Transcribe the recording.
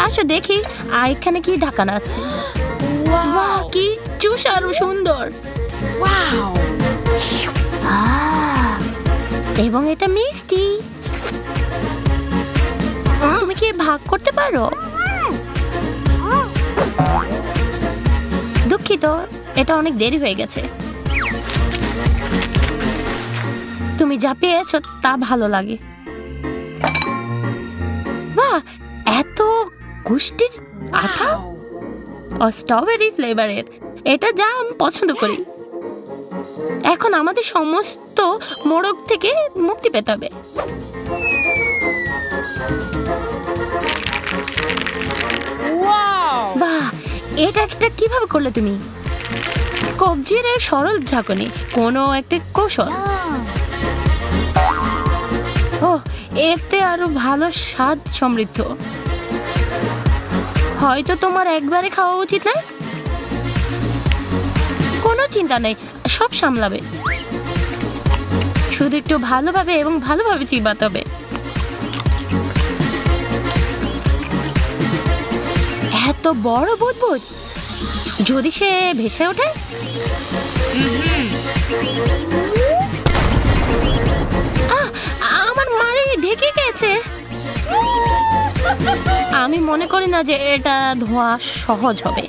আসো দেখি এখানে কি ঢাকানা আছে। বাহ, কি সুস্বাদু সুন্দর। এবং এটা মিষ্টি। তুমি কি ভাগ করতে পারো? দুঃখিত, এটা অনেক দেরি হয়ে গেছে। তুমি যা পেয়েছো তা ভালো লাগে। বাহ, এত গুষ্টি আঠা ও স্ট্রবেরি ফ্লেভারের, এটা যা আমি পছন্দ করি। এখন আমাদের সমস্ত মোড়ক থেকে মুক্তি পেতে হবে। বাহ, এটা কিভাবে করলে তুমি? কবজির এই সরল ঝাঁকুনি, কোনো একটা কৌশল। ও, এতে আরো ভালো স্বাদ সমৃদ্ধ। হয়তো তোমার একবারে খাওয়া উচিত না। কোনো চিন্তা নেই, সব সামলাবে। শুধু একটু ভালোভাবে এবং ভালোভাবে চিবাতে হবে। এত বড় বুদবুদ, যদি সে ভেসে ওঠে। আমার মারে ঢেকে গেছে। আমি মনে করি না যে এটা ধোয়া সহজ হবে।